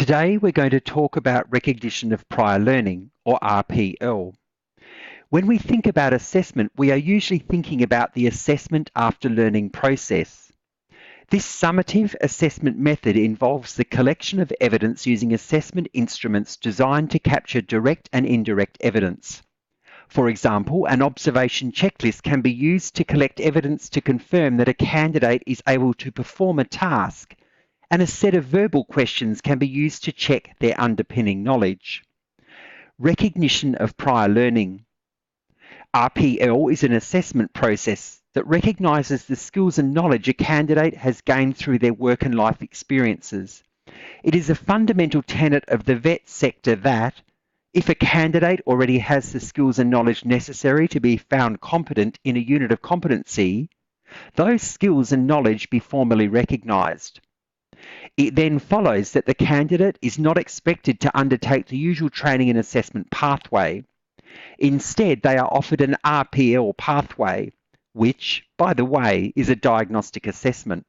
Today we're going to talk about recognition of prior learning, or RPL. When we think about assessment, we are usually thinking about the assessment after learning process. This summative assessment method involves the collection of evidence using assessment instruments designed to capture direct and indirect evidence. For example, an observation checklist can be used to collect evidence to confirm that a candidate is able to perform a task, and a set of verbal questions can be used to check their underpinning knowledge. Recognition of prior learning. RPL is an assessment process that recognises the skills and knowledge a candidate has gained through their work and life experiences. It is a fundamental tenet of the vet sector that, if a candidate already has the skills and knowledge necessary to be found competent in a unit of competency, those skills and knowledge be formally recognised. It then follows that the candidate is not expected to undertake the usual training and assessment pathway. Instead, they are offered an RPL pathway, which, by the way, is a diagnostic assessment.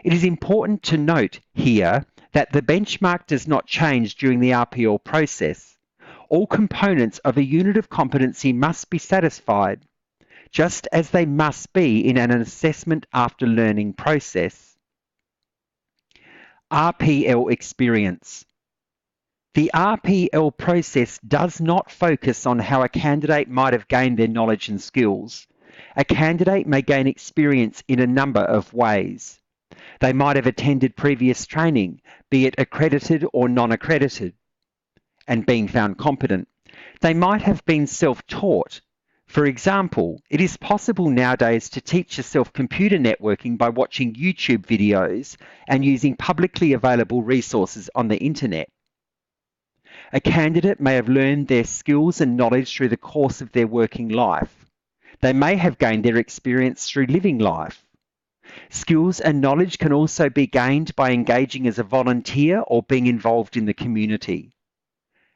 It is important to note here that the benchmark does not change during the RPL process. All components of a unit of competency must be satisfied, just as they must be in an assessment after learning process. RPL experience. The RPL process does not focus on how a candidate might have gained their knowledge and skills. A candidate may gain experience in a number of ways. They might have attended previous training, be it accredited or non-accredited, and being found competent. They might have been self-taught. For example, it is possible nowadays to teach yourself computer networking by watching YouTube videos and using publicly available resources on the internet. A candidate may have learned their skills and knowledge through the course of their working life. They may have gained their experience through living life. Skills and knowledge can also be gained by engaging as a volunteer or being involved in the community.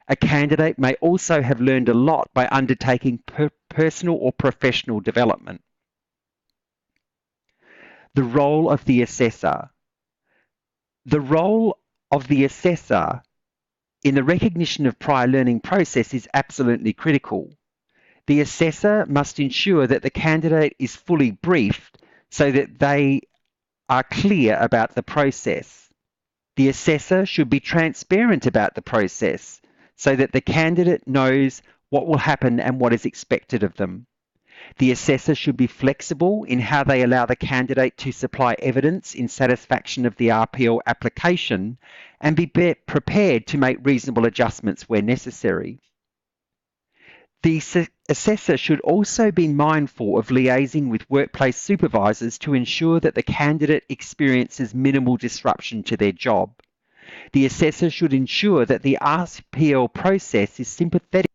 A candidate may also have learned a lot by undertaking personal or professional development. The role of the assessor. The role of the assessor in the recognition of prior learning process is absolutely critical. The assessor must ensure that the candidate is fully briefed so that they are clear about the process. The assessor should be transparent about the process so that the candidate knows what will happen and what is expected of them. The assessor should be flexible in how they allow the candidate to supply evidence in satisfaction of the RPL application and be prepared to make reasonable adjustments where necessary. The assessor should also be mindful of liaising with workplace supervisors to ensure that the candidate experiences minimal disruption to their job. The assessor should ensure that the RPL process is sympathetic